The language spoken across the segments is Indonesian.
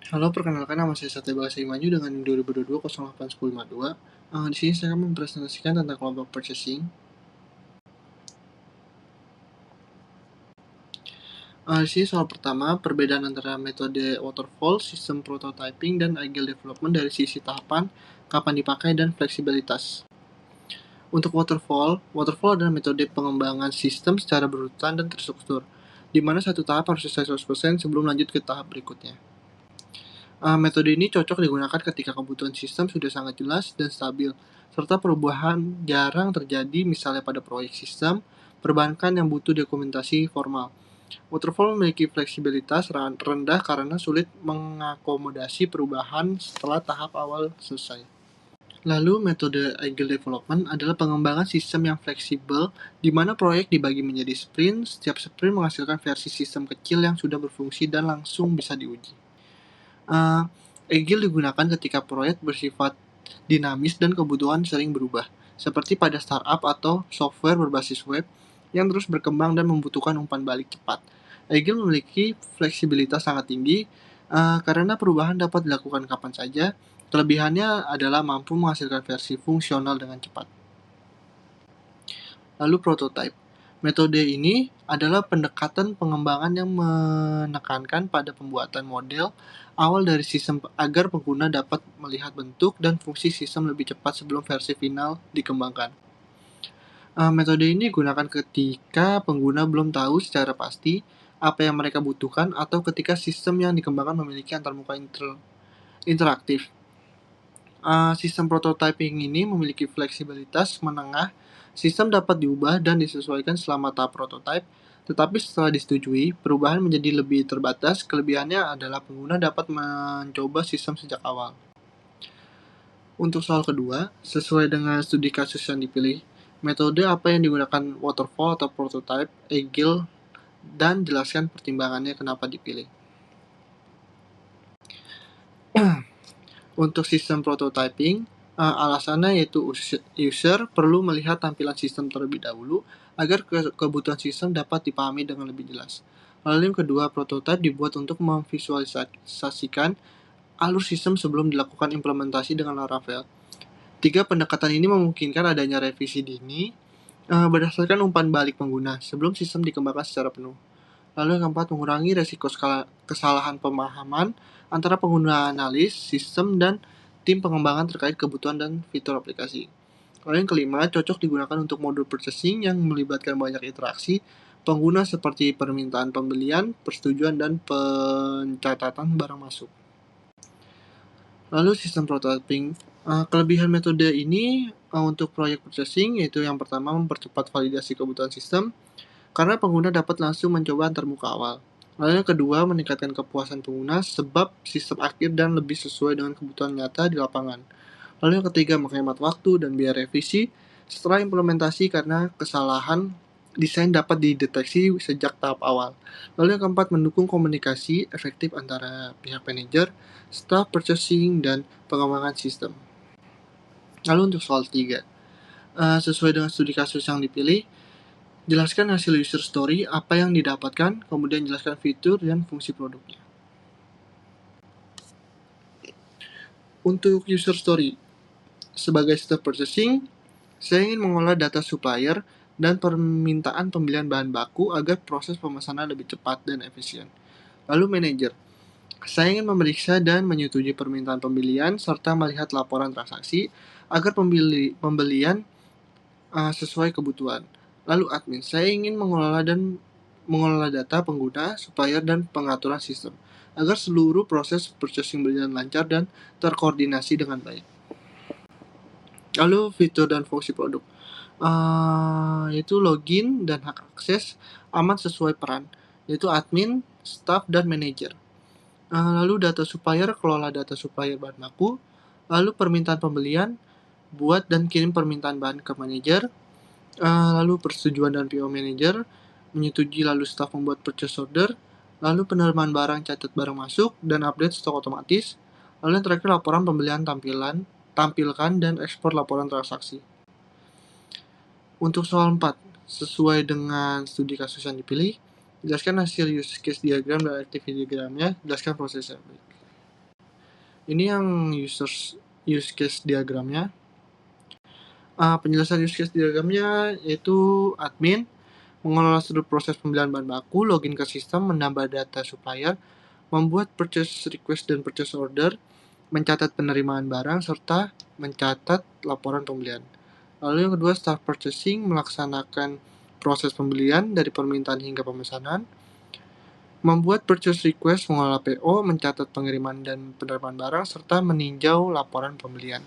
Halo, perkenalkan nama saya Satya Balasri Maju dengan NIM 2022-08-1052. Di sini saya akan mempresentasikan tentang kelompok purchasing. Di sini soal pertama, perbedaan antara metode waterfall, sistem prototyping, dan agile development dari sisi tahapan, kapan dipakai, dan fleksibilitas. Untuk waterfall adalah metode pengembangan sistem secara berurutan dan terstruktur, di mana satu tahap harus selesai 100% sebelum lanjut ke tahap berikutnya. Metode ini cocok digunakan ketika kebutuhan sistem sudah sangat jelas dan stabil, serta perubahan jarang terjadi misalnya pada proyek sistem perbankan yang butuh dokumentasi formal. Waterfall memiliki fleksibilitas rendah karena sulit mengakomodasi perubahan setelah tahap awal selesai. Lalu, metode Agile Development adalah pengembangan sistem yang fleksibel, di mana proyek dibagi menjadi sprint. Setiap sprint menghasilkan versi sistem kecil yang sudah berfungsi dan langsung bisa diuji. Agile digunakan ketika proyek bersifat dinamis dan kebutuhan sering berubah, seperti pada startup atau software berbasis web yang terus berkembang dan membutuhkan umpan balik cepat. Agile memiliki fleksibilitas sangat tinggi karena perubahan dapat dilakukan kapan saja. Kelebihannya adalah mampu menghasilkan versi fungsional dengan cepat. Lalu prototype. Metode ini adalah pendekatan pengembangan yang menekankan pada pembuatan model awal dari sistem agar pengguna dapat melihat bentuk dan fungsi sistem lebih cepat sebelum versi final dikembangkan. Metode ini digunakan ketika pengguna belum tahu secara pasti apa yang mereka butuhkan atau ketika sistem yang dikembangkan memiliki antarmuka interaktif. Sistem prototyping ini memiliki fleksibilitas menengah. Sistem dapat diubah dan disesuaikan selama tahap prototype, tetapi setelah disetujui, perubahan menjadi lebih terbatas. Kelebihannya adalah pengguna dapat mencoba sistem sejak awal. Untuk soal kedua, sesuai dengan studi kasus yang dipilih, metode apa yang digunakan waterfall atau prototype, agile, dan jelaskan pertimbangannya kenapa dipilih. Untuk sistem prototyping, alasannya yaitu user perlu melihat tampilan sistem terlebih dahulu agar kebutuhan sistem dapat dipahami dengan lebih jelas. Lalu yang kedua, prototype dibuat untuk memvisualisasikan alur sistem sebelum dilakukan implementasi dengan Laravel. 3. Pendekatan ini memungkinkan adanya revisi dini berdasarkan umpan balik pengguna sebelum sistem dikembangkan secara penuh. Lalu yang keempat, mengurangi resiko kesalahan pemahaman antara pengguna analis, sistem, dan tim pengembangan terkait kebutuhan dan fitur aplikasi. Lalu yang kelima, cocok digunakan untuk modul purchasing yang melibatkan banyak interaksi pengguna seperti permintaan pembelian, persetujuan, dan pencatatan barang masuk. Lalu sistem prototyping. Kelebihan metode ini untuk proyek purchasing yaitu yang pertama mempercepat validasi kebutuhan sistem, karena pengguna dapat langsung mencoba antarmuka awal. Lalu yang kedua, meningkatkan kepuasan pengguna sebab sistem akhir dan lebih sesuai dengan kebutuhan nyata di lapangan. Lalu yang ketiga, menghemat waktu dan biaya revisi setelah implementasi karena kesalahan desain dapat dideteksi sejak tahap awal. Lalu yang keempat, mendukung komunikasi efektif antara pihak manajer, staff purchasing, dan pengembangan sistem. Lalu untuk soal 3, sesuai dengan studi kasus yang dipilih, jelaskan hasil user story, apa yang didapatkan, kemudian jelaskan fitur dan fungsi produknya. Untuk user story, sebagai step purchasing, saya ingin mengolah data supplier dan permintaan pembelian bahan baku agar proses pemesanan lebih cepat dan efisien. Lalu manajer, saya ingin memeriksa dan menyetujui permintaan pembelian serta melihat laporan transaksi agar pembelian sesuai kebutuhan. Lalu admin, saya ingin mengelola data pengguna, supplier, dan pengaturan sistem agar seluruh proses purchasing berjalan lancar dan terkoordinasi dengan baik. Lalu fitur dan fungsi produk, yaitu login dan hak akses aman sesuai peran, yaitu admin, staff, dan manajer. Lalu data supplier, kelola data supplier bahan baku. Lalu permintaan pembelian, buat dan kirim permintaan bahan ke manajer. Lalu persetujuan dan PO manager, menyetujui lalu staff membuat purchase order. Lalu penerimaan barang, catat barang masuk, dan update stok otomatis. Lalu yang terakhir, laporan pembelian tampilkan dan ekspor laporan transaksi. Untuk soal 4, sesuai dengan studi kasus yang dipilih, jelaskan hasil use case diagram dan activity diagramnya, jelaskan prosesnya. Ini yang use case diagramnya. Penjelasan use case diagramnya yaitu admin mengelola seluruh proses pembelian bahan baku, login ke sistem, menambah data supplier, membuat purchase request dan purchase order, mencatat penerimaan barang, serta mencatat laporan pembelian. Lalu yang kedua, staff purchasing melaksanakan proses pembelian dari permintaan hingga pemesanan, membuat purchase request, mengelola PO, mencatat pengiriman dan penerimaan barang, serta meninjau laporan pembelian.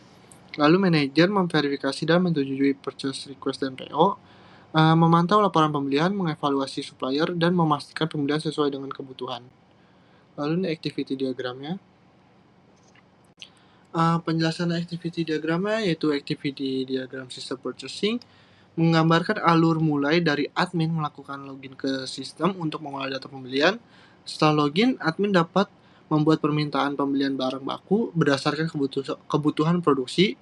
Lalu manajer memverifikasi dan menyetujui purchase request dan PO, memantau laporan pembelian, mengevaluasi supplier, dan memastikan pembelian sesuai dengan kebutuhan. Lalu ini activity diagramnya. Penjelasan activity diagramnya yaitu activity diagram system purchasing menggambarkan alur mulai dari admin melakukan login ke sistem untuk mengolah data pembelian. Setelah login, admin dapat membuat permintaan pembelian barang baku berdasarkan kebutuhan produksi.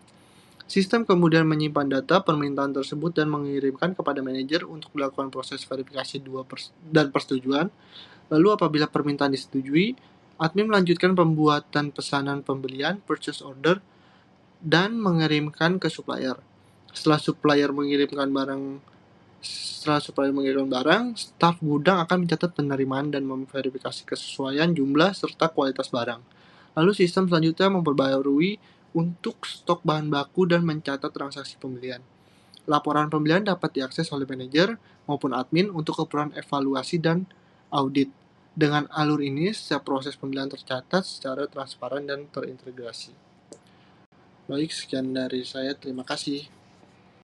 Sistem kemudian menyimpan data permintaan tersebut dan mengirimkan kepada manajer untuk melakukan proses verifikasi dan persetujuan. Lalu apabila permintaan disetujui, admin melanjutkan pembuatan pesanan pembelian (purchase order) dan mengirimkan ke supplier. Setelah supplier mengirimkan barang, staf gudang akan mencatat penerimaan dan memverifikasi kesesuaian jumlah serta kualitas barang. Lalu sistem selanjutnya memperbarui untuk stok bahan baku dan mencatat transaksi pembelian. Laporan pembelian dapat diakses oleh manajer maupun admin untuk keperluan evaluasi dan audit. Dengan alur ini, setiap proses pembelian tercatat secara transparan dan terintegrasi. Baik, sekian dari saya. Terima kasih.